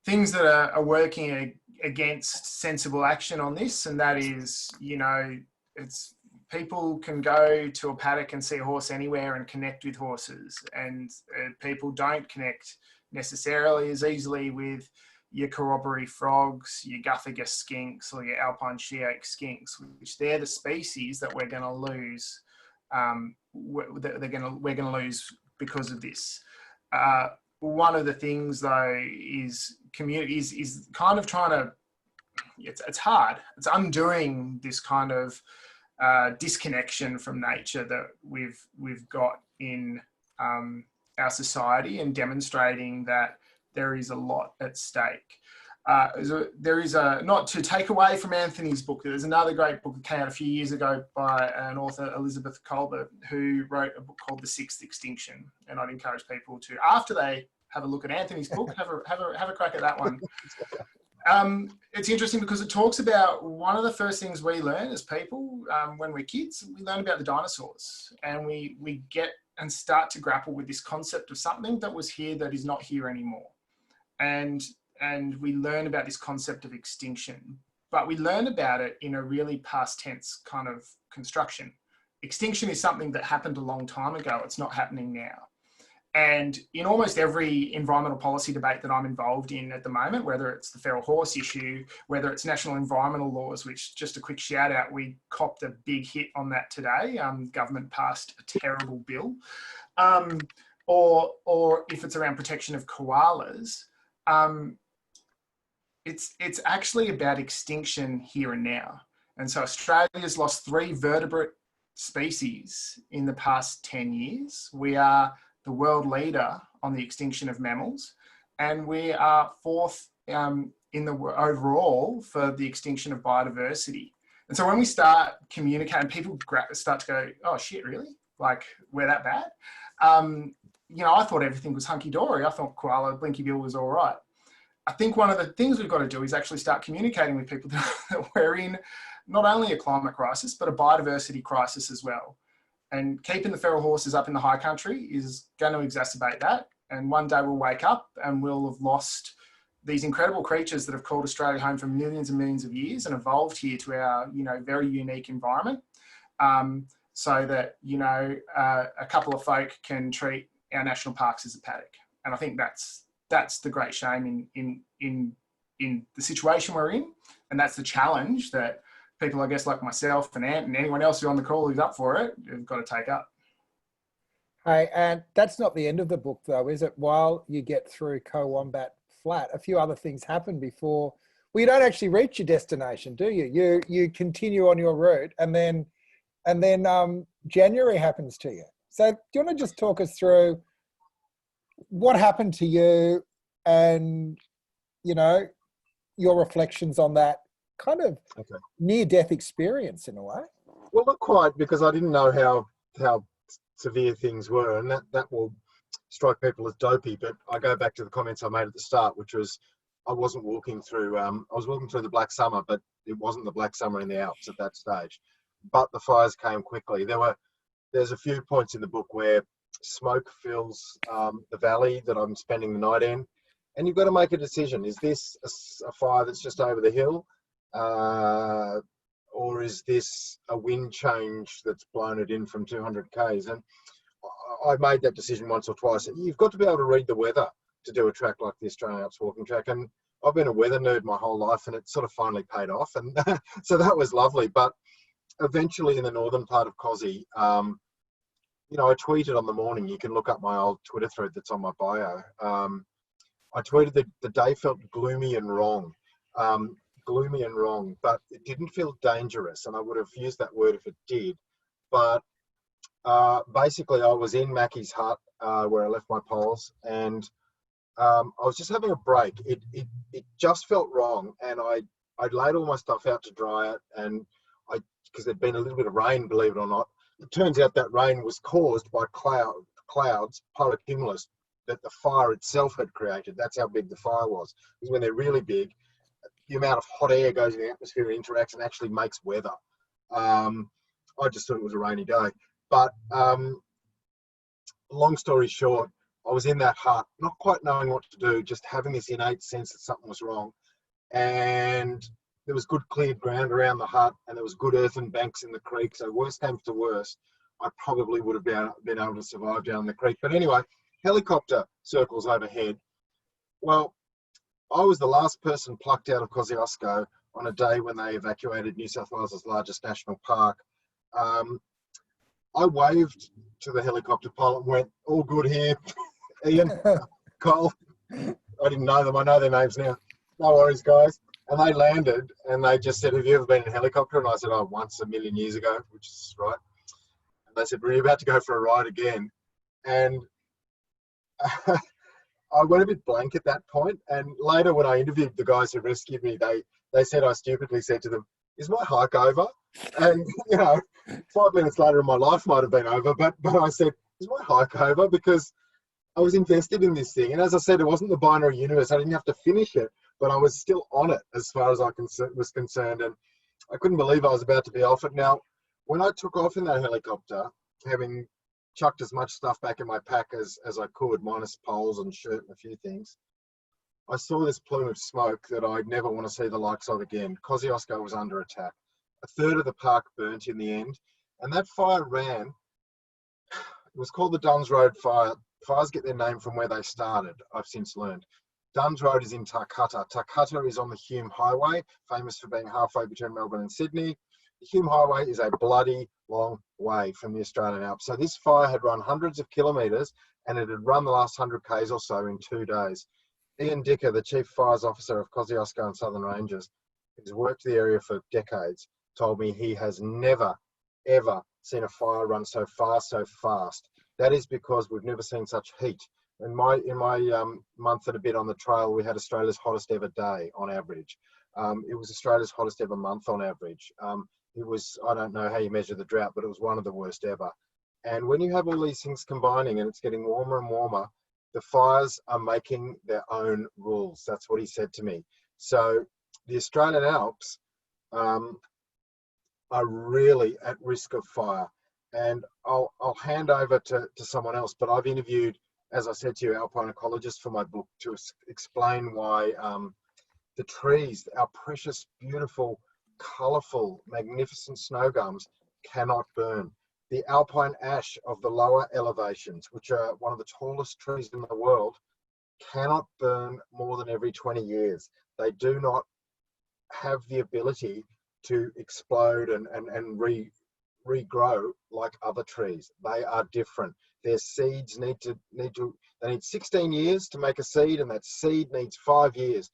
things that are working against sensible action on this, and that is, it's people can go to a paddock and see a horse anywhere and connect with horses, and people don't connect necessarily as easily with your corroboree frogs, your Guthaga skinks, or your Alpine sheoak skinks, which they're the species that we're going to lose. We're going to lose because of this. One of the things though is community is kind of trying to. It's hard. It's undoing this kind of disconnection from nature that we've got in our society, and demonstrating that there is a lot at stake. There is not to take away from Anthony's book, there's another great book that came out a few years ago by an author, Elizabeth Colbert, who wrote a book called The Sixth Extinction. And I'd encourage people to, after they have a look at Anthony's book, have a crack at that one. It's interesting because it talks about one of the first things we learn as people when we're kids. We learn about the dinosaurs, and we get and start to grapple with this concept of something that was here that is not here anymore. And we learn about this concept of extinction, but we learn about it in a really past tense kind of construction. Extinction is something that happened a long time ago. It's not happening now. And in almost every environmental policy debate that I'm involved in at the moment, whether it's the feral horse issue, whether it's national environmental laws, which, just a quick shout out, we copped a big hit on that today. Government passed a terrible bill. Or if it's around protection of koalas, it's actually about extinction here and now. And so Australia's lost 3 vertebrate species in the past 10 years. We are the world leader on the extinction of mammals, and we are 4th in the overall for the extinction of biodiversity. And so when we start communicating, people start to go, oh shit, really? Like, we're that bad? I thought everything was hunky-dory. I thought koala blinky bill was all right. I think one of the things we've got to do is actually start communicating with people that we're in not only a climate crisis, but a biodiversity crisis as well. And keeping the feral horses up in the high country is going to exacerbate that. And one day we'll wake up and we'll have lost these incredible creatures that have called Australia home for millions and millions of years and evolved here to our, very unique environment. So that, a couple of folk can treat our national parks as a paddock. And I think that's the great shame in the situation we're in. And that's the challenge that people, I guess, like myself and Ant and anyone else who's on the call who's up for it, have got to take up. Hey, and that's not the end of the book though, is it? While you get through Co-Wombat Flat, a few other things happen before. Well, you don't actually reach your destination, do you? You continue on your route, and then January happens to you. So do you want to just talk us through what happened to you and, your reflections on that kind of near-death experience in a way? Well, not quite, because I didn't know how severe things were, and that will strike people as dopey. But I go back to the comments I made at the start, which was I wasn't walking through. I was walking through the Black Summer, but it wasn't the Black Summer in the Alps at that stage. But the fires came quickly. There's a few points in the book where smoke fills the valley that I'm spending the night in, and you've got to make a decision. Is this a fire that's just over the hill? Or is this a wind change that's blown it in from 200 k's? And I made that decision once or twice. You've got to be able to read the weather to do a track like the Australian Alps walking track. And I've been a weather nerd my whole life, and it sort of finally paid off. And so that was lovely. But eventually in the northern part of Cozzy, I tweeted on the morning. You can look up my old Twitter thread that's on my bio. I tweeted that the day felt gloomy and wrong. But it didn't feel dangerous, and I would have used that word if it did. But basically, I was in Mackie's hut where I left my poles, and I was just having a break. It just felt wrong, and I'd laid all my stuff out to dry it, and because there'd been a little bit of rain, believe it or not. It turns out that rain was caused by clouds, pyrocumulus, that the fire itself had created. That's how big the fire was. Because when they're really big, the amount of hot air goes in the atmosphere and interacts and actually makes weather. I just thought it was a rainy day. But long story short, I was in that hut, not quite knowing what to do, just having this innate sense that something was wrong. And there was good cleared ground around the hut, and there was good earthen banks in the creek. So worst came to worst, I probably would have been able to survive down the creek. But anyway, helicopter circles overhead. Well, I was the last person plucked out of Kosciuszko on a day when they evacuated New South Wales' largest national park. I waved to the helicopter pilot and went, "All good here." Ian, Cole, I didn't know them. I know their names now. No worries, guys. And they landed and they just said, "Have you ever been in a helicopter?" And I said, "Oh, once a million years ago," which is right. And they said, "Well, you're about to go for a ride again." And I went a bit blank at that point. And later when I interviewed the guys who rescued me, they said I stupidly said to them, "Is my hike over?" And, 5 minutes later my life might have been over. But I said, "Is my hike over?" Because I was invested in this thing. And as I said, it wasn't the binary universe. I didn't have to finish it, but I was still on it as far as I was concerned. And I couldn't believe I was about to be off it. Now, when I took off in that helicopter, having chucked as much stuff back in my pack as I could, minus poles and shirt and a few things, I saw this plume of smoke that I'd never want to see the likes of again. Kosciuszko was under attack. A third of the park burnt in the end. And that fire ran. It was called the Duns Road Fire. Fires get their name from where they started, I've since learned. Duns Road is in Tarcutta. Tarcutta is on the Hume Highway, famous for being halfway between Melbourne and Sydney. The Hume Highway is a bloody long way from the Australian Alps. So this fire had run hundreds of kilometres, and it had run the last 100 k's or so in 2 days. Ian Dicker, the Chief Fires Officer of Kosciuszko and Southern Rangers, who's worked the area for decades, told me he has never, ever seen a fire run so fast. That is because we've never seen such heat. In my month and a bit on the trail, we had Australia's hottest ever day on average. It was Australia's hottest ever month on average. It was, I don't know how you measure the drought, but it was one of the worst ever. And when you have all these things combining and it's getting warmer and warmer, the fires are making their own rules. That's what he said to me. So the Australian Alps are really at risk of fire. And I'll hand over to someone else, but I've interviewed, as I said to you, alpine ecologists for my book to explain why the trees, our precious, beautiful, colourful, magnificent snow gums cannot burn. The alpine ash of the lower elevations, which are one of the tallest trees in the world, cannot burn more than every 20 years. They do not have the ability to explode and regrow like other trees. They are different. Their seeds they need 16 years to make a seed, and that seed needs 5 years.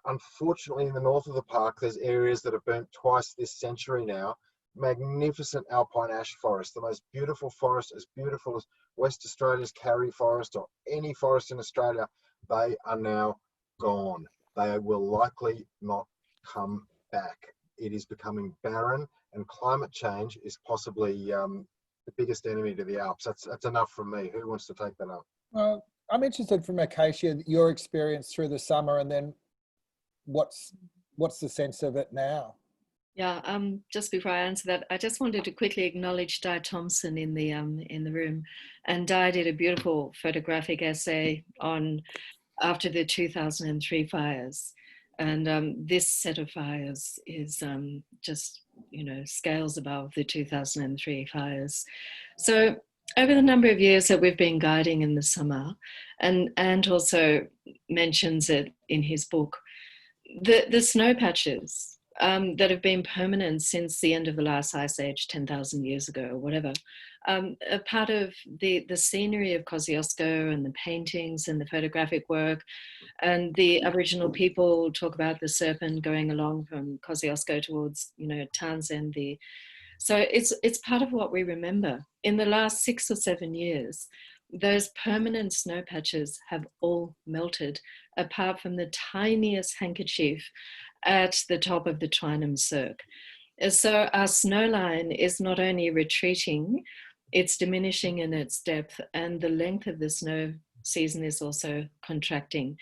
Unfortunately, in the north of the park, there's areas that have burnt twice this century now. Magnificent alpine ash forest, the most beautiful forest, as beautiful as West Australia's Karri forest or any forest in Australia. They are now gone. They will likely not come back. It is becoming barren, and climate change is possibly the biggest enemy to the Alps. That's enough from me. Who wants to take that up? Well, I'm interested from Acacia, your experience through the summer, and then what's the sense of it now? Yeah, just before I answer that, I just wanted to quickly acknowledge Di Thompson in the room. And Di did a beautiful photographic essay on after the 2003 fires. And this set of fires is just, scales above the 2003 fires. So over the number of years that we've been guiding in the summer, and also mentions it in his book, the snow patches that have been permanent since the end of the last ice age, 10,000 years ago or whatever, are part of the scenery of Kosciuszko and the paintings and the photographic work. And the Aboriginal people talk about the serpent going along from Kosciuszko towards, Townsend. So it's part of what we remember. In the last 6 or 7 years, those permanent snow patches have all melted, apart from the tiniest handkerchief at the top of the Twynham Cirque. So our snow line is not only retreating, it's diminishing in its depth, and the length of the snow season is also contracting.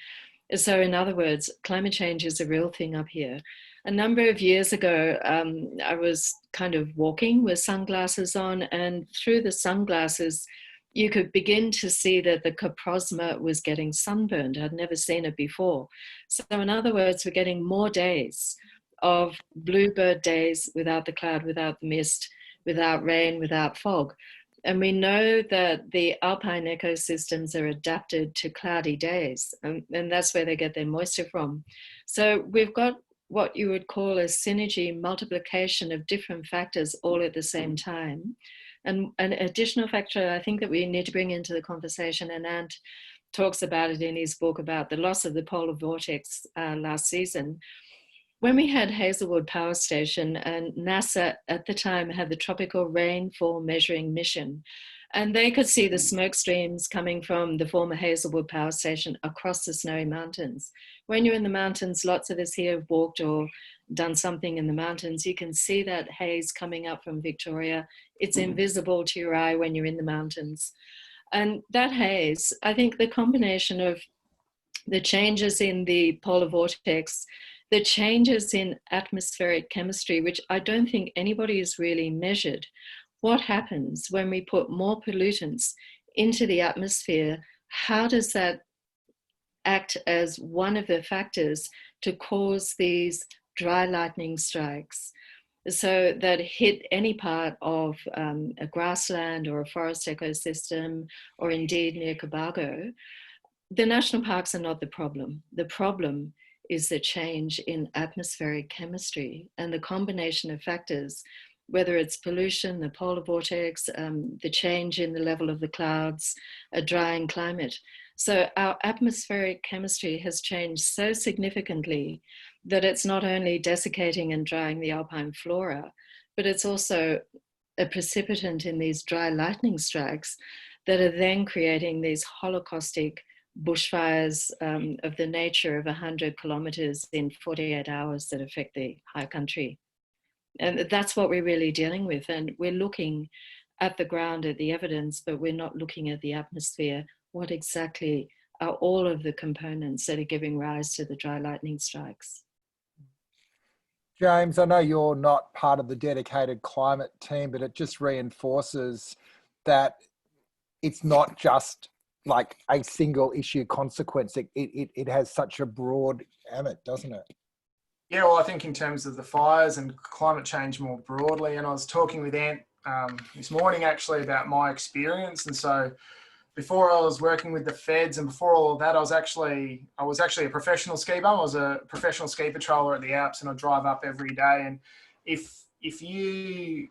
So in other words, climate change is a real thing up here. A number of years ago, I was kind of walking with sunglasses on, and through the sunglasses, you could begin to see that the coprosma was getting sunburned. I'd never seen it before. So in other words, we're getting more days of bluebird days without the cloud, without the mist, without rain, without fog. And we know that the alpine ecosystems are adapted to cloudy days, and that's where they get their moisture from. So we've got what you would call a synergy multiplication of different factors all at the same time. And an additional factor I think that we need to bring into the conversation, and Ant talks about it in his book about the loss of the polar vortex last season. When we had Hazelwood Power Station, and NASA at the time had the Tropical Rainfall Measuring Mission, and they could see the smoke streams coming from the former Hazelwood Power Station across the snowy mountains. When you're in the mountains, lots of us here have walked or done something in the mountains, you can see that haze coming up from Victoria. It's invisible to your eye when you're in the mountains. And that haze, I think the combination of the changes in the polar vortex, the changes in atmospheric chemistry, which I don't think anybody has really measured. What happens when we put more pollutants into the atmosphere? How does that act as one of the factors to cause these dry lightning strikes? So that hit any part of a grassland or a forest ecosystem, or indeed near Cobargo. The national parks are not the problem. The problem is the change in atmospheric chemistry and the combination of factors, whether it's pollution, the polar vortex, the change in the level of the clouds, a drying climate. So our atmospheric chemistry has changed so significantly that it's not only desiccating and drying the alpine flora, but it's also a precipitant in these dry lightning strikes that are then creating these holocaustic bushfires of the nature of 100 kilometers in 48 hours that affect the high country. And that's what we're really dealing with. And we're looking at the ground, at the evidence, but we're not looking at the atmosphere. What exactly are all of the components that are giving rise to the dry lightning strikes? James, I know you're not part of the dedicated climate team, but it just reinforces that it's not just like a single issue consequence. It has such a broad gamut, doesn't it? Yeah, well, I think in terms of the fires and climate change more broadly, and I was talking with Ant this morning actually about my experience. And so before I was working with the feds, and before all of that, I was actually a professional ski bum. I was a professional ski patroller at the Alps, and I drive up every day. And if you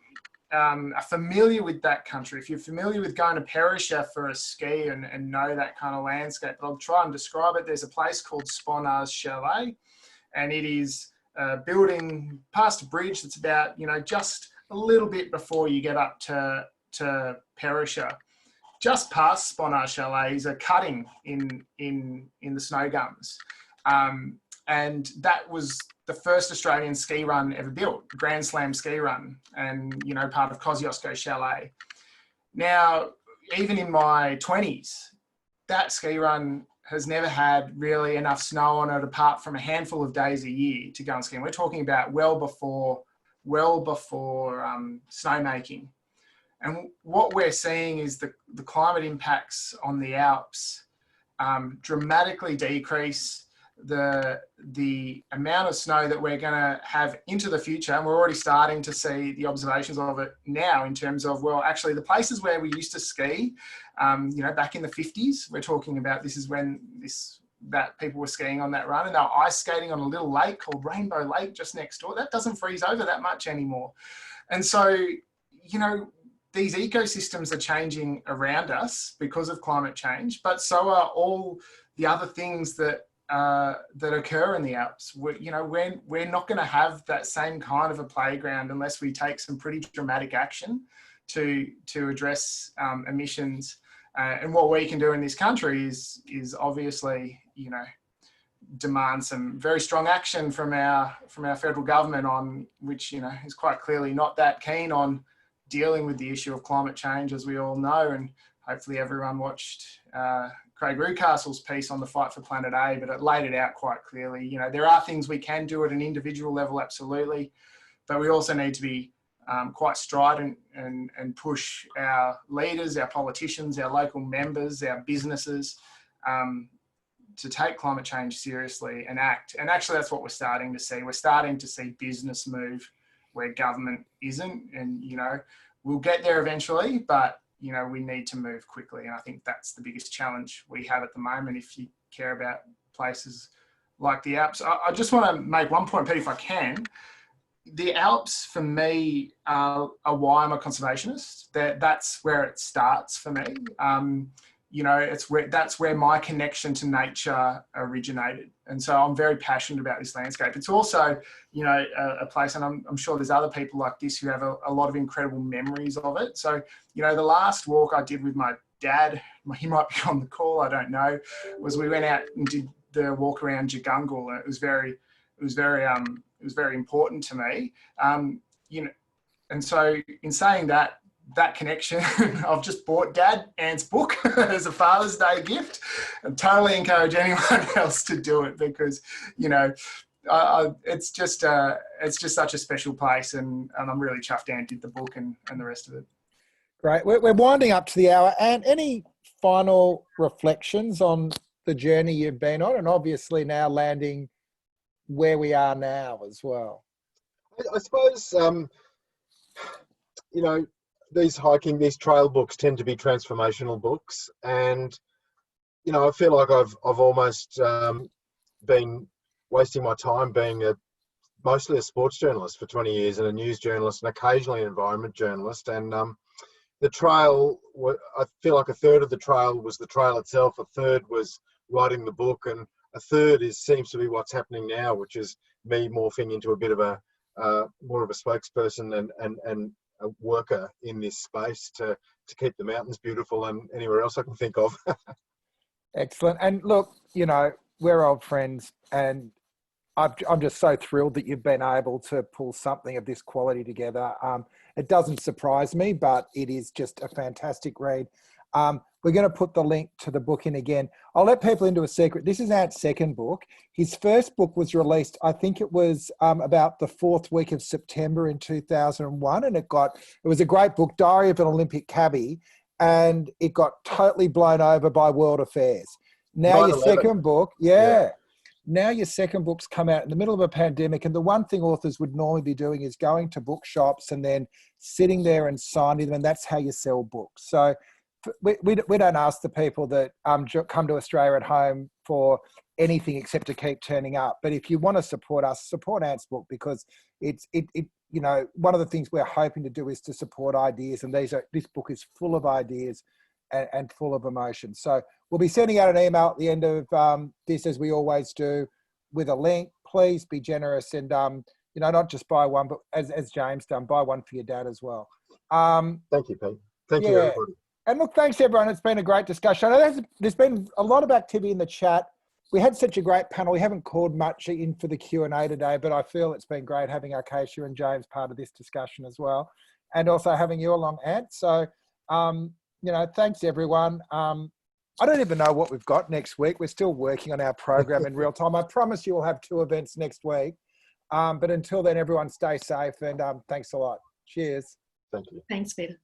are familiar with that country, if you're familiar with going to Perisher for a ski and know that kind of landscape, but I'll try and describe it. There's a place called Sponars Chalet, and it is a building past a bridge that's about, just a little bit before you get up to Perisher. Just past Sponars Chalet is a cutting in the snow gums. And that was the first Australian ski run ever built, Grand Slam ski run, and, part of Kosciuszko Chalet. Now, even in my 20s, that ski run has never had really enough snow on it, apart from a handful of days a year to go and ski. And we're talking about well before snowmaking. And what we're seeing is the climate impacts on the Alps dramatically decrease the amount of snow that we're going to have into the future. And we're already starting to see the observations of it now in terms of, well, actually the places where we used to ski, back in the 50s, we're talking about, this is when that people were skiing on that run, and they were ice skating on a little lake called Rainbow Lake just next door. That doesn't freeze over that much anymore. And so, these ecosystems are changing around us because of climate change, but so are all the other things that occur in the Alps. We're not going to have that same kind of a playground unless we take some pretty dramatic action to address emissions. And what we can do in this country is obviously, demand some very strong action from our federal government, on which is quite clearly not that keen on dealing with the issue of climate change, as we all know. And hopefully everyone watched Craig Rucastle's piece on the Fight for Planet A, but it laid it out quite clearly. There are things we can do at an individual level, absolutely, but we also need to be quite strident and push our leaders, our politicians, our local members, our businesses to take climate change seriously and act. And actually, that's what we're starting to see. We're starting to see business move where government isn't. And, you know, we'll get there eventually, but, you know, we need to move quickly. And I think that's the biggest challenge we have at the moment if you care about places like the Alps. I just want to make one point, Pete, if I can. The Alps, for me, are why I'm a conservationist. That's where it starts for me. You know, that's where my connection to nature originated. And so I'm very passionate about this landscape. It's also, you know, a place, and I'm sure there's other people like this who have a lot of incredible memories of it. So, you know, the last walk I did with my dad, he might be on the call, I don't know, was we went out and did the walk around Jagungal, and it was very important to me. You know, and so in saying that connection, I've just bought Dad Ant's book as a Father's Day gift, and totally encourage anyone else to do it because, you know, it's just such a special place, and I'm really chuffed Ant did the book and the rest of it. Great. We're winding up to the hour. And any final reflections on the journey you've been on, and obviously now landing where we are now as well? I suppose, you know, these trail books tend to be transformational books, and you know, I feel like I've almost been wasting my time being mostly a sports journalist for 20 years and a news journalist and occasionally an environment journalist. And the trail, I feel like a third of the trail was the trail itself, a third was writing the book, and a third seems to be what's happening now, which is me morphing into a bit of a more of a spokesperson and a worker in this space to keep the mountains beautiful and anywhere else I can think of. Excellent. And look, you know, we're old friends, and I'm just so thrilled that you've been able to pull something of this quality together. It doesn't surprise me, but it is just a fantastic read. We're going to put the link to the book in again. I'll let people into a secret. This is Ant's second book. His first book was released, I think it was about the 4th week of September in 2001. And it was a great book, Diary of an Olympic Cabbie. And it got totally blown over by world affairs. Now your second book, now your second book's come out in the middle of a pandemic. And the one thing authors would normally be doing is going to bookshops and then sitting there and signing them. And that's how you sell books. So we don't ask the people that come to Australia at Home for anything except to keep turning up. But if you want to support us, support Ant's book, because it you know, one of the things we're hoping to do is to support ideas, and this book is full of ideas and full of emotion. So we'll be sending out an email at the end of this, as we always do, with a link. Please be generous and you know, not just buy one, but as James done, buy one for your dad as well. Thank you, Pete. Thank you, everybody. And look, thanks everyone. It's been a great discussion. I know there's been a lot of activity in the chat. We had such a great panel. We haven't called much in for the Q&A today, but I feel it's been great having Acacia and James part of this discussion as well, and also having you along, Ant. So, you know, thanks everyone. I don't even know what we've got next week. We're still working on our program in real time. I promise you we'll have 2 events next week. But until then, everyone stay safe, and thanks a lot. Cheers. Thank you. Thanks, Peter.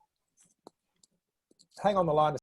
Hang on the line.